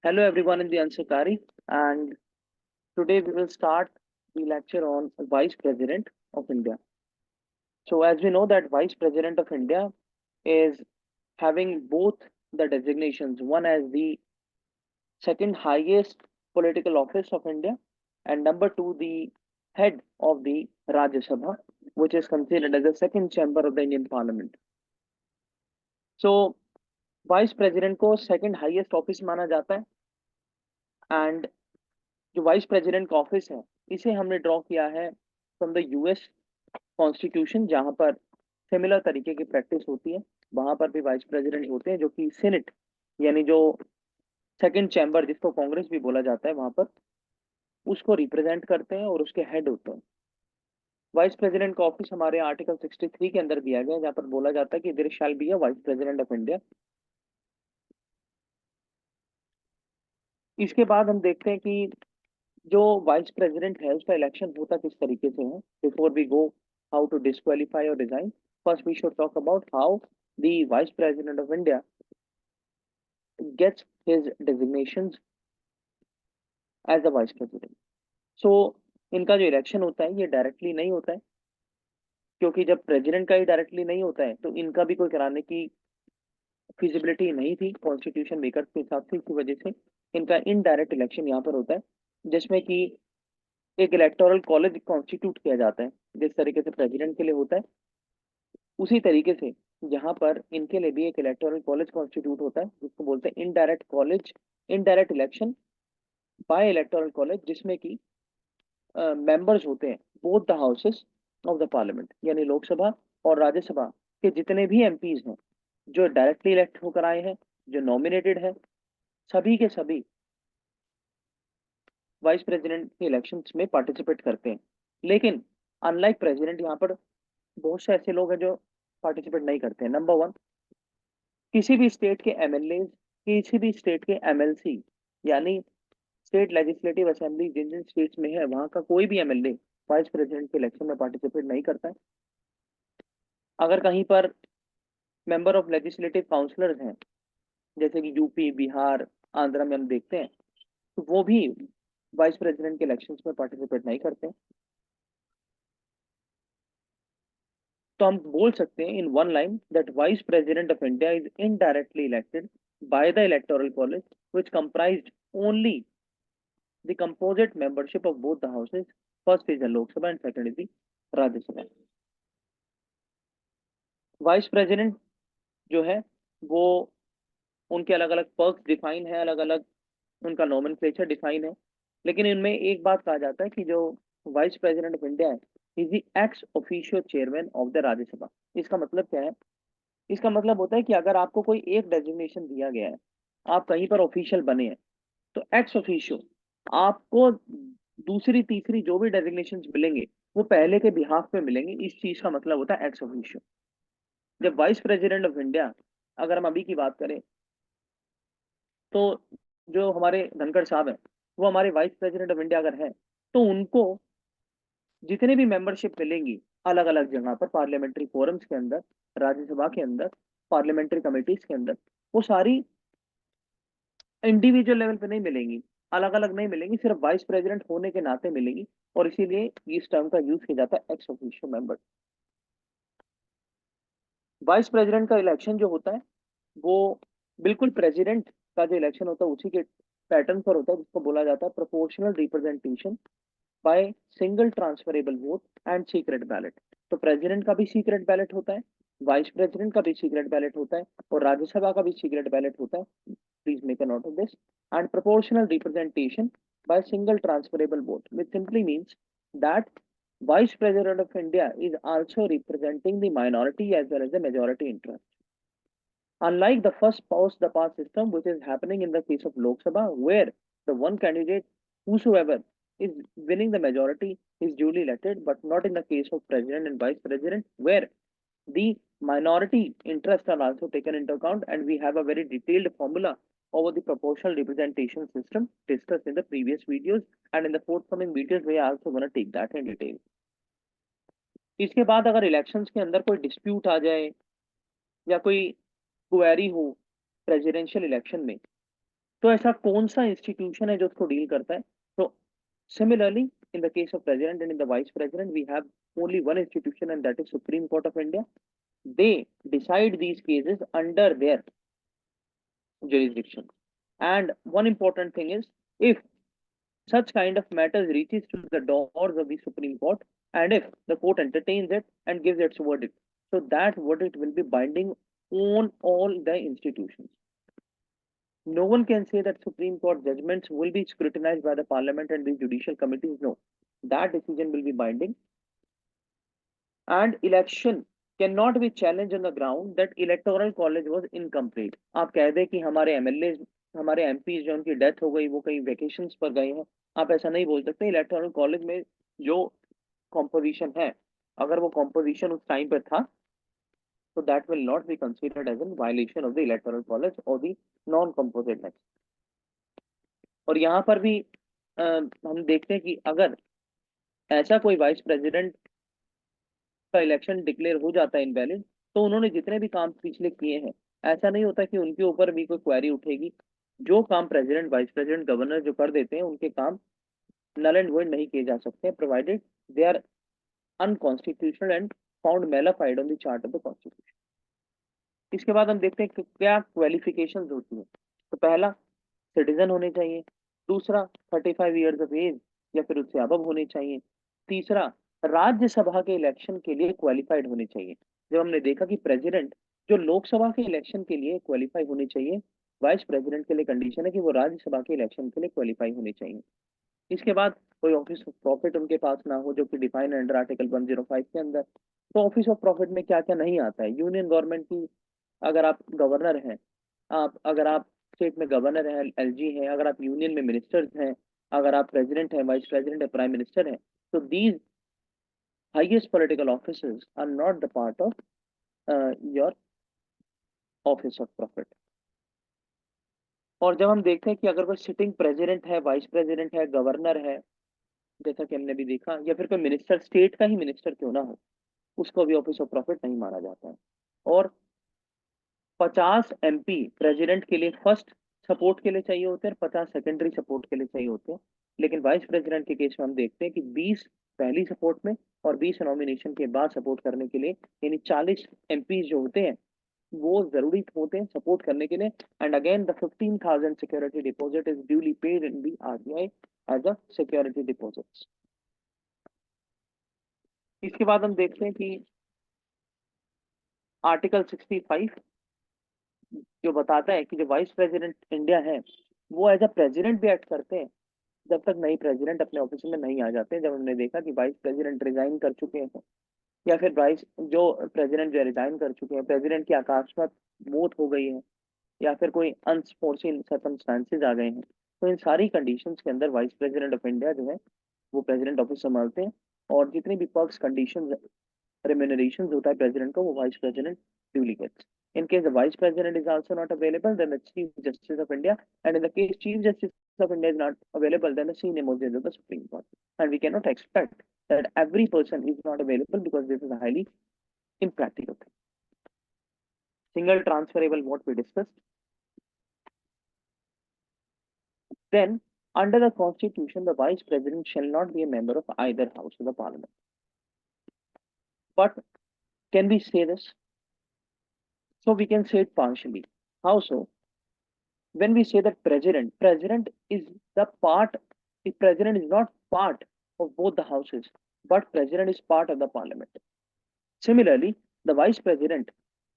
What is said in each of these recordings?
Hello everyone in the Ansakari, and today we will start the lecture on Vice President of India. So as we know that Vice President of India is having both the designations, one as the second highest political office of India and number two the head of the Rajya Sabha, which is considered as the second chamber of the Indian Parliament. So Vice President को second highest office माना जाता है and जो vice president का office है इसे हमने draw किया है फ्रॉम द यूएस कॉन्स्टिट्यूशन, जहां पर सिमिलर तरीके की प्रैक्टिस होती है। वहां पर भी वाइस प्रेसिडेंट होते हैं जो कि सीनेट यानी जो सेकंड चैम्बर जिसको कांग्रेस भी बोला जाता है वहां पर उसको रिप्रेजेंट करते हैं और उसके हेड होते हैं। वाइस प्रेसिडेंट का ऑफिस हमारे आर्टिकल 63 के अंदर दिया गया है, जहां पर बोला जाता है कि there shall be a vice president of India. इसके बाद हम देखते हैं कि जो वाइस प्रेसिडेंट है उसका इलेक्शन होता किस तरीके से है। Before we go how to disqualify और resign, first we should talk about how the vice president of India gets his designations as the vice president. So इनका जो इलेक्शन होता है ये डायरेक्टली नहीं होता है, क्योंकि जब प्रेसिडेंट का ही डायरेक्टली नहीं होता है तो इनका भी कोई कराने की फिजिबिलिटी नहीं थी कॉन्स्टिट्यूशन मेकर के हिसाब से। इसी वजह से इनका इनडायरेक्ट इलेक्शन यहाँ पर होता है, जिसमें कि एक इलेक्टोरल कॉलेज कॉन्स्टिट्यूट किया जाता है जिस तरीके से प्रेसिडेंट के लिए होता है। उसी तरीके से यहाँ पर इनके लिए भी एक इलेक्टोरल कॉलेज कॉन्स्टिट्यूट होता है जिसको बोलते हैं indirect college, indirect election by electoral college, जिसमें कि मेंबर्स होते हैं both the houses of the parliament, यानी लोकसभा और राज्यसभा के जितने भी एमपीज हैं जो डायरेक्टली इलेक्ट होकर आए हैं, जो नॉमिनेटेड है, सभी के सभी वाइस प्रेसिडेंट के इलेक्शंस में पार्टिसिपेट करते हैं। लेकिन अनलाइक प्रेसिडेंट यहाँ पर बहुत से ऐसे लोग हैं जो पार्टिसिपेट नहीं करते हैं। नंबर वन, किसी भी स्टेट के एमएलए, किसी भी स्टेट के एमएलसी यानी स्टेट लेजिस्लेटिव असेंबली जिन जिन स्टेट्स में है वहां का कोई भी एमएलए वाइस प्रेसिडेंट के इलेक्शन में पार्टिसिपेट नहीं करता है। अगर कहीं पर मेंबर ऑफ लेजिस्लेटिव काउंसिलर्स हैं जैसे कि यूपी, बिहार, आंध्र में हम देखते हैं, तो वो भी वाइस प्रेसिडेंट के इलेक्शंस में पार्टिसिपेट नहीं करते। तो हम बोल सकते हैं in one line that vice president of India is indirectly elected by the electoral college which comprised only the composite membership of both the houses, first is the Lok Sabha and second is the Rajya Sabha. Vice president जो है वो उनके अलग अलग perks define है, अलग अलग उनका नोमेनक्लेचर डिफाइन है, लेकिन इनमें एक बात कहा जाता है कि जो वाइस प्रेसिडेंट ऑफ इंडिया है is the ex officio chairman of the Rajya Sabha. इसका मतलब क्या है? इसका मतलब होता है कि अगर आपको कोई एक डेजिग्नेशन दिया गया है, आप कहीं पर ऑफिशियल बने हैं, तो एक्स ऑफिशियो आपको दूसरी तीसरी जो भी डेजिग्नेशन मिलेंगे वो पहले के बिहाफ पे मिलेंगे। इस चीज का मतलब होता है एक्स ऑफिशियो। जब वाइस प्रेसिडेंट ऑफ इंडिया, अगर हम अभी की बात करें तो जो हमारे धनखड़ साहब हैं वो हमारे वाइस प्रेसिडेंट ऑफ इंडिया अगर हैं तो उनको जितने भी मेंबरशिप मिलेंगी अलग अलग जगह पर, पार्लियामेंट्री फोरम्स के अंदर, राज्यसभा के अंदर, पार्लियामेंट्री कमेटीज के अंदर, वो सारी इंडिविजुअल लेवल पे नहीं मिलेंगी, अलग अलग नहीं मिलेंगी, सिर्फ वाइस प्रेसिडेंट होने के नाते मिलेंगी। और इसीलिए इस टर्म का यूज किया जाता है ex officio member. Vice president का इलेक्शन जो होता है वो बिल्कुल प्रेसिडेंट का जो इलेक्शन होता है उसी के पैटर्न पर होता है, जिसको बोला जाता है proportional representation by single transferable vote and secret ballot. तो प्रेसिडेंट का भी सीक्रेट बैलेट होता है, वाइस प्रेसिडेंट का भी सीक्रेट बैलेट होता है और राज्यसभा का भी सीक्रेट बैलेट होता है। Please make a note of this. And proportional representation by single transferable vote, which simply means that vice president of India is also representing the minority as well as the majority interest. Unlike the first past the past system, which is happening in the case of Lok Sabha, where the one candidate, whosoever is winning the majority, is duly elected, but not in the case of president and vice president, where the minority interests are also taken into account, and we have a very detailed formula over the proportional representation system discussed in the previous videos, and in the forthcoming videos we are also going to take that in detail. इसके बाद अगर elections के अंदर कोई dispute आ जाए या कोई query हो प्रेसिडेंशियल इलेक्शन में, तो ऐसा कौन सा इंस्टीट्यूशन है जो उसको डील करता है? तो similarly in the case of president and in the vice president, we have only one institution, and that is Supreme Court of India. They decide these cases under their jurisdiction. And one important thing is, if such kind of matters reaches to the doors of the Supreme Court, and if the court entertains it and gives its verdict, so that verdict will be binding on all the institutions. No one can say that Supreme Court judgments will be scrutinized by the Parliament and the judicial committees. No, that decision will be binding. And election cannot be challenged on the ground that electoral college was incomplete. आप कह दे कि हमारे MLA, हमारे MP जो उनकी death हो गई वो कहीं वेकेशंस पर गए हैं, आप ऐसा नहीं बोल सकते। इलेक्टोरल कॉलेज में जो कॉम्पोजिशन है, अगर वो कॉम्पोजिशन उस टाइम पर था, तो that will not be considered as an violation of the electoral college और द नॉन कंपोजिट। और यहाँ पर भी हम देखते हैं कि अगर ऐसा कोई वाइस प्रेसिडेंट का इलेक्शन डिक्लेयर हो जाता है इनवैलिड, तो उन्होंने जितने भी काम पिछले किए हैं, ऐसा नहीं होता कि उनके ऊपर भी कोई क्वेरी उठेगी। जो काम प्रेसिडेंट, वाइस प्रेसिडेंट, गवर्नर जो कर देते हैं, उनके काम नल एंड वॉइड नहीं किए जा सकते, provided they are unconstitutional and found mala fide on the chart of the constitution. इसके बाद हम देखते हैं कि क्या क्वालिफिकेशंस होती है। तो पहला, सिटीजन होने चाहिए। दूसरा, 35 ईयर्स ऑफ एज या फिर उससे अबव होने चाहिए। तीसरा, राज्यसभा के इलेक्शन के लिए क्वालिफाइड होने चाहिए। जब हमने देखा कि प्रेसिडेंट जो लोकसभा के इलेक्शन के लिए क्वालिफाई होने चाहिए, वाइस प्रेसिडेंट के लिए कंडीशन है कि वो राज्यसभा के इलेक्शन के लिए क्वालिफाई होने चाहिए। इसके बाद कोई ऑफिस ऑफ प्रॉफिट उनके पास ना हो, जो कि डिफाइन अंडर आर्टिकल 105 के अंदर। तो ऑफिस ऑफ प्रॉफिट में क्या क्या नहीं आता है? यूनियन गवर्नमेंट की, अगर आप गवर्नर हैं, अगर आप स्टेट में गवर्नर हैं, एलजी हैं, अगर आप यूनियन में मिनिस्टर्स हैं, अगर आप प्रेसिडेंट हैं, वाइस प्रेसिडेंट है, प्राइम मिनिस्टर हैं, तो these highest political offices are not the part of your office of profit. और जब हम देखते हैं कि अगर कोई सिटिंग प्रेसिडेंट है, वाइस प्रेसिडेंट है, गवर्नर है, जैसा कि हमने भी देखा, या फिर कोई मिनिस्टर, स्टेट का ही मिनिस्टर क्यों ना हो, उसको भी ऑफिस ऑफ प्रॉफिट नहीं माना जाता है। और 50 एमपी प्रेसिडेंट के लिए फर्स्ट सपोर्ट के लिए चाहिए होते हैं, 50 सेकेंडरी सपोर्ट के लिए चाहिए होते हैं। लेकिन वाइस प्रेसिडेंट के केस में हम देखते हैं कि 20 पहली सपोर्ट में और 20 नॉमिनेशन के बाद सपोर्ट करने के लिए, यानी 40 एमपी जो होते हैं वो जरूरी होते हैं सपोर्ट करने के लिए। And again the 15,000 security deposit is duly paid in the RBI as a security deposit. इसके बाद हम देखते हैं कि आर्टिकल 65 जो बताता है कि जो वाइस प्रेसिडेंट इंडिया है, वो एज अ प्रेसिडेंट भी एक्ट करते हैं जब तक नई प्रेसिडेंट अपने ऑफिस में नहीं आ जाते हैं। जब हमने देखा कि वाइस प्रेसिडेंट रिजाइन कर चुके हैं, या फिर वाइस जो प्रेसिडेंट जो रिजाइन कर चुके हैं, प्रेसिडेंट की अकस्मात मौत हो गई है, या फिर कोई अनफोर्सिन सर्कमस्टांसेस आ गए हैं, तो इन सारी कंडीशंस के अंदर वाइस प्रेसिडेंट ऑफ इंडिया जो है वो प्रेसिडेंट ऑफिस संभालते हैं। और जितनी भी पर्क्स, कंडीशंस, रेम्यूनरेशन होता है प्रेसिडेंट को, वो vice president duly gets. In case the vice president is also not available, then the chief justice of India, and in the case chief justice of India is not available, then the senior most judge of the Supreme Court. And we cannot expect that every person is not available, because this is a highly impractical thing. Single transferable, what we discussed. Then, under the Constitution, the vice president shall not be a member of either house of the parliament. But can we say this? So we can say it partially. How so? When we say that president is the part, the president is not part of both the houses, but president is part of the parliament. Similarly, the vice president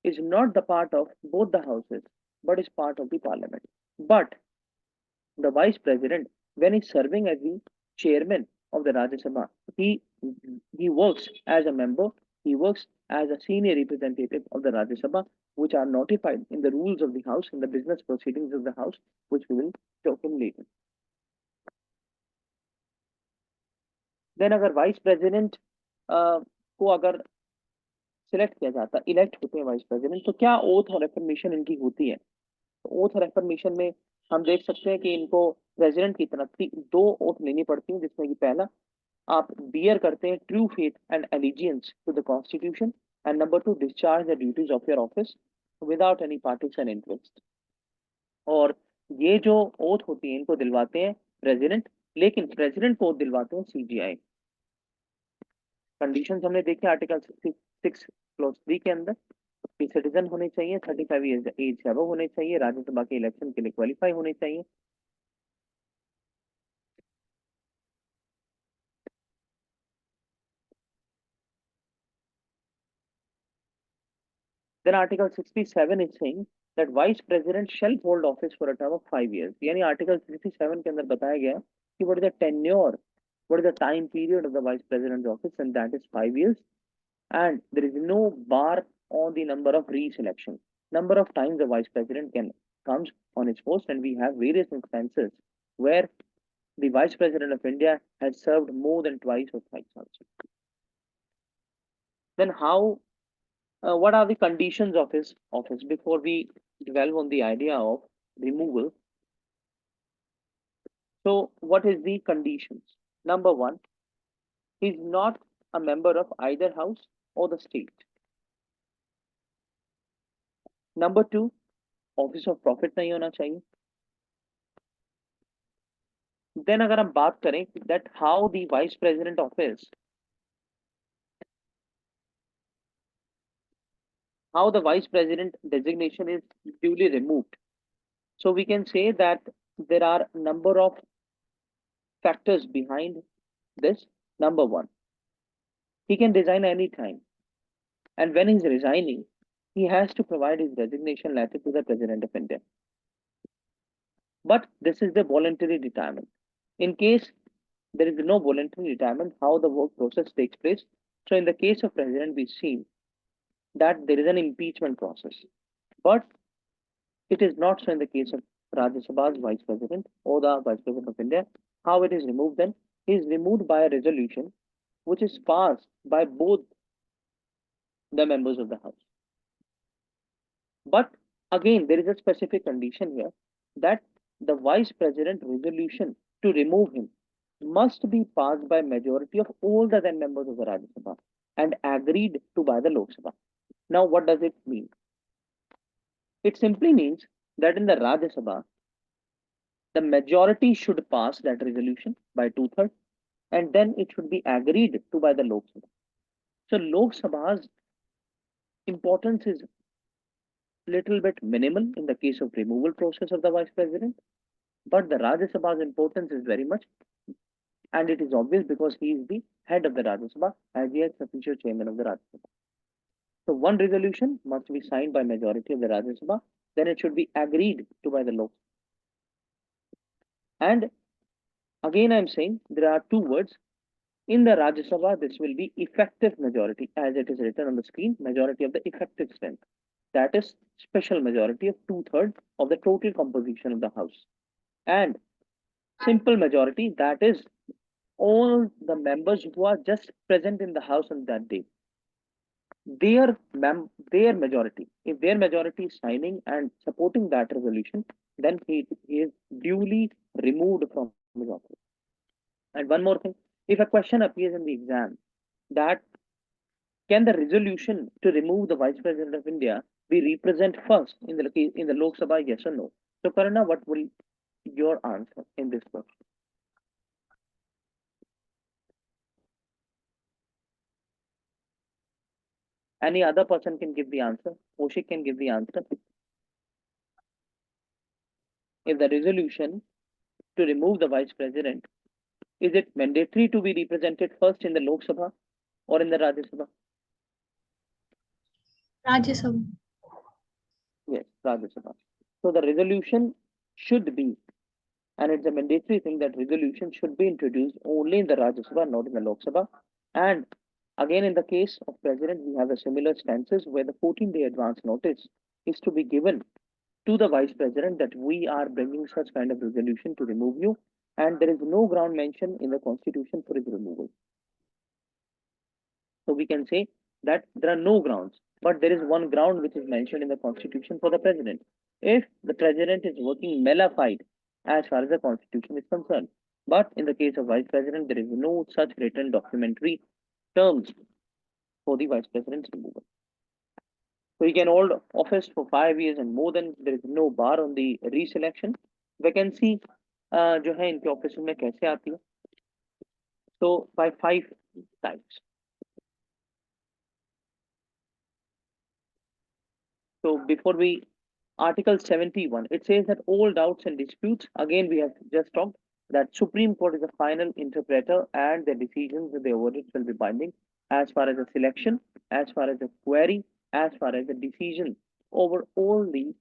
is not the part of both the houses, but is part of the parliament. But the vice president, when he's serving as the chairman of the Rajya Sabha, he works as a member, he works as a senior representative of the Rajya Sabha, which are notified in the rules of the house, in the business proceedings of the house, which we will talk in later. Then अगर vice president को अगर select किया जाता, elect होते हैं vice president, तो क्या oath और एफर्मेशन इनकी होती है? ओथ और एफर्मेशन में हम देख सकते हैं कि इनको प्रेसिडेंट की तरफ से 2 ओथ लेनी पड़ती है, जिसमें कि पहला, आप बियर करते हैं true faith and allegiance to the constitution, and number 2, discharge the duties of your office without any partition interest. और ये जो ओथ होती है इनको दिलवाते हैं प्रेसिडेंट, लेकिन प्रेसिडेंट को दिलवाते हैं सीजीआई। कंडीशंस हमने देखे आर्टिकल 66 क्लॉज 3 के अंदर कि सिटीजन होने चाहिए, 35 ईयर्स एज से अबव होने चाहिए, राज्यसभा के इलेक्शन के लिए क्वालिफाई होने चाहिए। Then Article 67 is saying that Vice President shall hold office for a term of 5 years. यानी Article 67 के अंदर बताया गया कि what is the tenure, what is the time period of the Vice President's office, and that is 5 years. And there is no bar on the number of re-selection. Number of times the Vice President can comes on his post, and we have various instances where the Vice President of India has served more than twice or thrice also. Then how what are the conditions of his office before we delve on the idea of removal? So, what is the conditions? Number one, he is not a member of either house or the state. Number two, office of profit नहीं होना चाहिए। Then अगर हम बात करें that how the vice president office, how the vice president designation is duly removed, so we can say that there are number of factors behind this. Number one, he can resign any time, and when he's resigning, he has to provide his resignation letter to the President of India. But this is the voluntary retirement. In case there is no voluntary retirement, how the work process takes place? So in the case of President, we see that there is an impeachment process. But it is not so in the case of Rajya Sabha's Vice President or the Vice President of India. How it is removed then? He is removed by a resolution which is passed by both the members of the House. But again, there is a specific condition here that the Vice President resolution to remove him must be passed by majority of all the then members of the Rajya Sabha and agreed to by the Lok Sabha. Now, what does it mean? It simply means that in the Rajya Sabha, the majority should pass that resolution by 2/3, and then it should be agreed to by the Lok Sabha. So Lok Sabha's importance is little bit minimal in the case of removal process of the Vice President, but the Rajya Sabha's importance is very much, and it is obvious because he is the head of the Rajya Sabha as the ex-officio chairman of the Rajya Sabha. So one resolution must be signed by majority of the Rajya Sabha, then it should be agreed to by the Lok Sabha. And again, I am saying there are two words. In the Rajya Sabha, this will be effective majority, as it is written on the screen, majority of the effective strength. That is special majority of 2/3 of the total composition of the House. And simple majority, that is all the members who are just present in the House on that day. Their majority, if their majority is signing and supporting that resolution, then he is duly removed from his office. And one more thing, if a question appears in the exam that can the resolution to remove the Vice President of India be represent first in the Lok Sabha, yes or no? So Karna, what will your answer in this question? Any other person can give the answer. Oshik can give the answer. If the resolution to remove the Vice President, is it mandatory to be represented first in the Lok Sabha or in the Rajya Sabha? Rajya Sabha. Yes, Rajya Sabha. So the resolution should be, and it's a mandatory thing that resolution should be introduced only in the Rajya Sabha, not in the Lok Sabha. And again, in the case of President, we have a similar stances where the 14-day advance notice is to be given to the Vice President that we are bringing such kind of resolution to remove you, and there is no ground mentioned in the Constitution for his removal. So we can say that there are no grounds, but there is one ground which is mentioned in the Constitution for the President. If the President is working malified as far as the Constitution is concerned. But in the case of Vice President, there is no such written documentary terms for the Vice President's removal. So he can hold office for 5 years and more than, there is no bar on the reselection. Vacancy जो है इनके office में कैसे आती है, तो by 5 types. So before we, Article 71, it says that all doubts and disputes, again we have just talked, that Supreme Court is the final interpreter and the decisions and the verdicts will be binding as far as the selection, as far as the query, as far as the decision over all the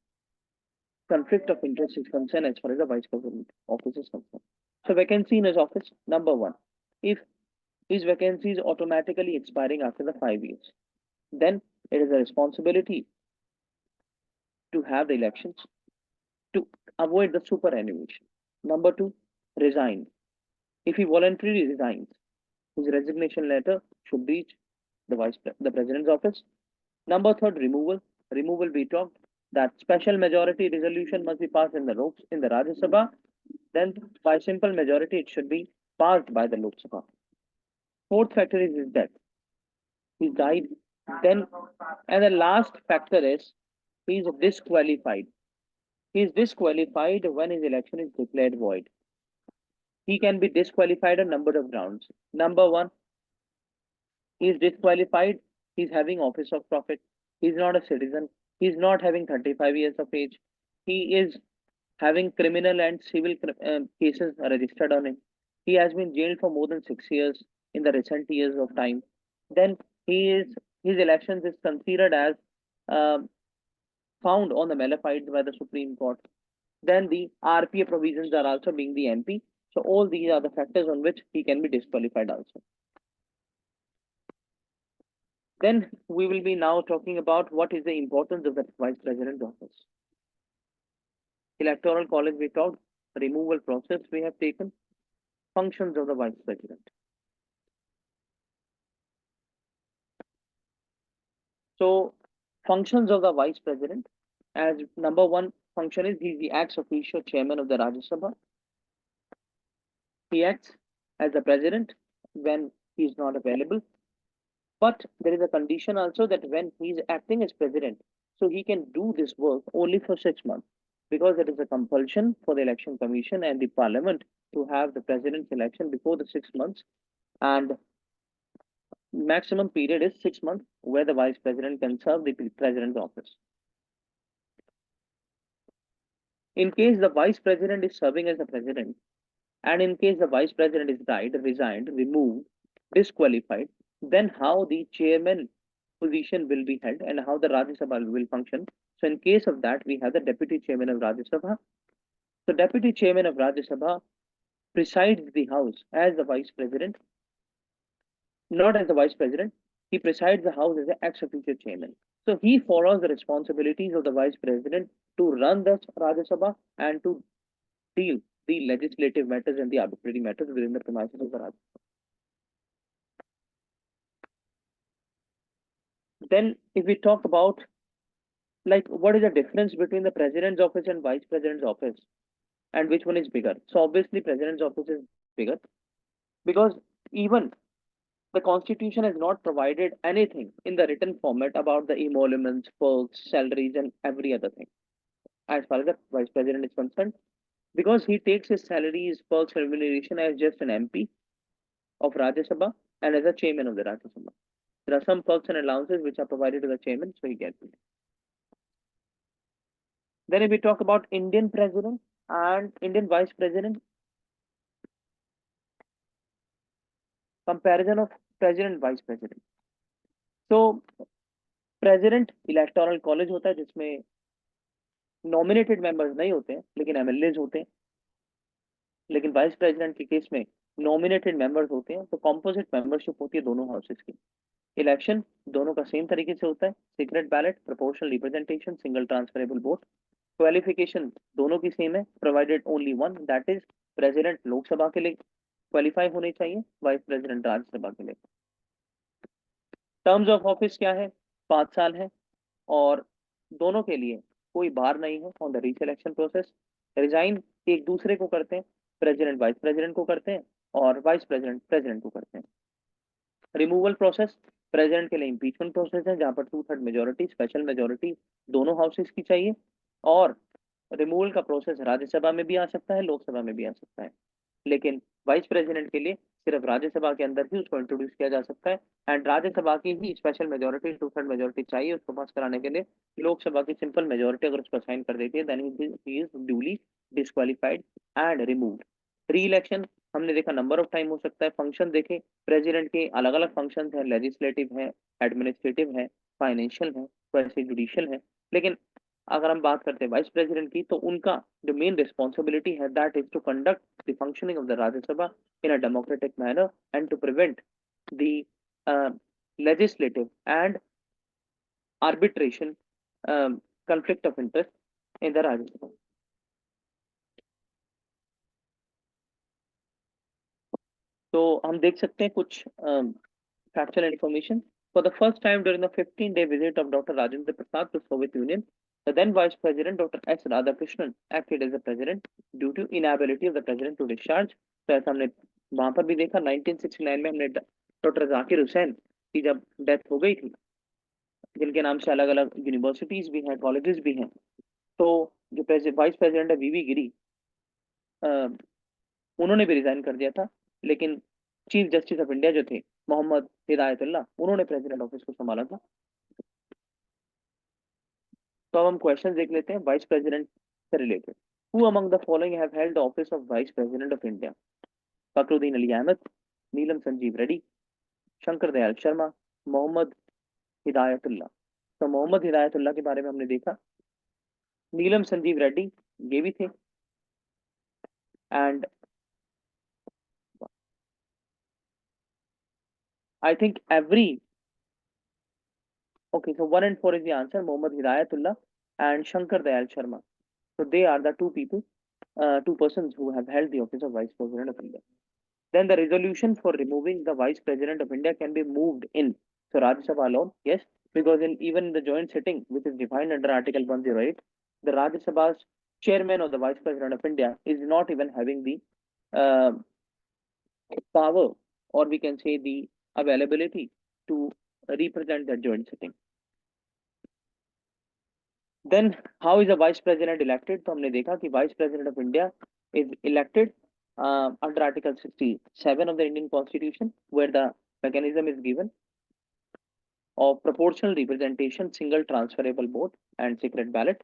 conflict of interest is concerned, as far as the Vice President office is concerned. So vacancy in his office, number one, if his vacancy is automatically expiring after the 5 years, then it is a responsibility to have the elections to avoid the superannuation. Number two, resign. If he voluntarily resigns, his resignation letter should reach the president's office. Number third, removal. Removal we talked that special majority resolution must be passed in the Rajya Sabha. Then by simple majority it should be passed by the Lok Sabha. Fourth factor is his death. He died. Then and the last factor is he is disqualified. He is disqualified when his election is declared void. He can be disqualified on number of grounds. Number one, he is disqualified. He's having office of profit. He's not a citizen. He's not having 35 years of age. He is having criminal and civil cases registered on him. He has been jailed for more than 6 years in the recent years of time. Then he is his elections is considered as um found on the malefides by the Supreme Court. Then the RPA provisions are also being the MP. So all these are the factors on which he can be disqualified also. Then we will be now talking about what is the importance of the Vice President's office. Electoral College we talked, removal process we have taken, functions of the Vice President. So functions of the Vice President, as number one function is he is the ex officio chairman of the Rajya Sabha. He acts as the president when he is not available. But there is a condition also that when he is acting as president, so he can do this work only for 6 months, because it is a compulsion for the election commission and the parliament to have the president's election before the 6 months, and maximum period is 6 months where the vice president can serve the president's office. In case the vice president is serving as the president, and in case the vice president is died, resigned, removed, disqualified, then how the chairman position will be held and how the Rajya Sabha will function. So in case of that, we have the deputy chairman of Rajya Sabha. So deputy chairman of Rajya Sabha presides the house as the vice president, not as the vice president. He presides the house as the ex officio chairman. So he follows the responsibilities of the vice president to run the Rajya Sabha and to deal the legislative matters and the arbitrary matters within the premises of the Rajya Sabha. Then if we talk about like what is the difference between the president's office and vice president's office and which one is bigger? So obviously president's office is bigger, because even the constitution has not provided anything in the written format about the emoluments, perks, salaries and every other thing as far as the vice president is concerned, because he takes his salaries, perks, remuneration as just an MP of Rajya Sabha and as a chairman of the Rajya Sabha. There are some perks and allowances which are provided to the chairman, so he gets it. Then if we talk about Indian president and Indian vice president, comparison of president vice president. So president electoral college होता है जिसमें nominated members नहीं होते हैं लेकिन MLAs होते हैं, लेकिन वाइस प्रेसिडेंट के केस में नॉमिनेटेड मेंबर्स होते हैं, तो कॉम्पोजिट मेंबरशिप होती है दोनों हाउसेस की। इलेक्शन दोनों का सेम तरीके से होता है, secret ballot, proportional representation, single transferable vote. Qualification दोनों की सेम है, provided only one, that is president Lok Sabha के लिए क्वालिफाई होने चाहिए, वाइस प्रेसिडेंट राज्यसभा के लिए। टर्म्स ऑफ ऑफिस क्या है? 5 साल है और दोनों के लिए कोई बार नहीं है ऑन द रीसिलेक्शन प्रोसेस। रिजाइन एक दूसरे को करते हैं, प्रेसिडेंट वाइस प्रेसिडेंट को करते हैं और वाइस प्रेसिडेंट प्रेसिडेंट को करते हैं। रिमूवल प्रोसेस प्रेसिडेंट के लिए इम्पीचमेंट प्रोसेस है जहां पर 2/3 मेजोरिटी, स्पेशल मेजोरिटी दोनों हाउसेस की चाहिए, और रिमूवल का प्रोसेस राज्यसभा में भी आ सकता है, लोकसभा में भी आ सकता है, लेकिन वाइस प्रेसिडेंट के लिए सिर्फ राज्यसभा के अंदर ही उसको इंट्रोड्यूस किया जा सकता है। एंड राज्यसभा की ही स्पेशल मेजोरिटी, 2/3 मेजोरिटी चाहिए उसको पास कराने के लिए। लोकसभा की सिंपल मेजोरिटी अगर उसको साइन कर देती है, then he is duly disqualified and removed. Reelection हमने देखा नंबर ऑफ टाइम हो सकता है। फंक्शन देखे, प्रेसिडेंट के अलग अलग फंक्शन है, लेजिस्लेटिव है, एडमिनिस्ट्रेटिव है, फाइनेंशियल है, वैसे जुडिशियल है। लेकिन अगर हम बात करते हैं वाइस प्रेसिडेंट की, तो उनका जो मेन रिस्पॉन्सिबिलिटी है that is to conduct the functioning of the Rajya Sabha in a democratic manner and to prevent the legislative and arbitration conflict of interest in the Rajya Sabha। तो हम देख सकते हैं कुछ factual information. For the first time during the 15-day visit of Dr. Rajendra Prasad to Soviet Union, the then Vice President Dr. S. Radhakrishnan acted as the President due to inability of the President to discharge। तो ऐसा हमने वहां पर भी देखा। 1969 में हमने doctor Zakir Hussain की जब डेथ हो गई थी, जिनके नाम से अलग अलग यूनिवर्सिटीज भी हैं, कॉलेजेस भी हैं, तो जो वाइस प्रेसिडेंट है वीवी गिरी, उन्होंने भी रिजाइन कर दिया था। लेकिन चीफ जस्टिस ऑफ इंडिया जो थे मोहम्मद हिदायतुल्लाह, उन्होंने प्रेसिडेंट ऑफिस को संभाला था। तो अब हम क्वेश्चन देख लेते हैं वाइस प्रेसिडेंट से related. Who among the following have held the office of vice president of India? Fakhruddin Ali Ahmed, Neelam Sanjiva Reddy, Shankar Dayal Sharma, Mohammad Hidayatullah. तो मोहम्मद हिदायतुल्लाह के बारे में हमने देखा। नीलम संजीव रेड्डी ये भी थे। And I think every okay, so 1 and 4 is the answer, Mohammad Hidayatullah and Shankar Dayal Sharma. So they are the two people, two persons who have held the office of Vice President of India. Then the resolution for removing the Vice President of India can be moved in, so Rajya Sabha alone, yes, because in even the joint sitting, which is defined under Article 108, the Rajya Sabha's chairman or the Vice President of India is not even having the uh, power, or we can say the availability to represent that joint sitting. Then how is a vice president elected? तो हमने देखा कि vice president of India is elected under Article 67 of the Indian Constitution, where the mechanism is given of proportional representation, single transferable vote, and secret ballot,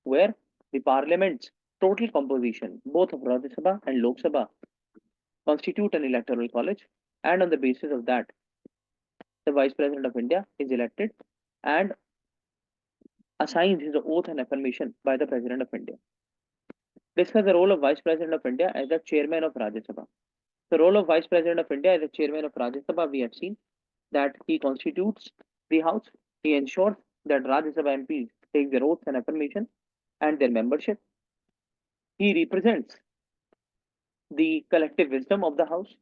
where the Parliament's total composition, both of Rajya Sabha and Lok Sabha, constitute an electoral college, and on the basis of that, the vice president of India is elected and assigns his oath and affirmation by the president of India. Discuss the role of Vice President of India as the chairman of Rajya Sabha. The role of Vice President of India as the chairman of Rajya Sabha, we have seen that he constitutes the House. He ensures that Rajya Sabha MPs take their oaths and affirmation and their membership. He represents the collective wisdom of the House.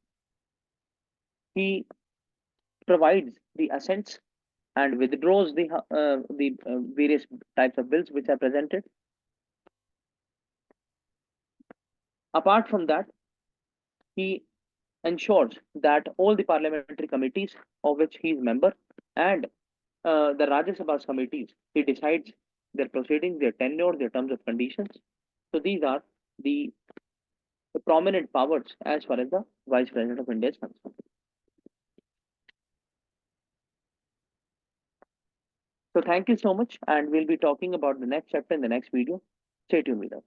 He provides the assents and withdraws the various types of bills which are presented. Apart from that, he ensures that all the parliamentary committees of which he is member and the Rajya Sabha's committees, he decides their proceedings, their tenure, their terms of conditions. So these are the prominent powers as far as the Vice President of India is concerned. So thank you so much, and we'll be talking about the next chapter in the next video. Stay tuned with us.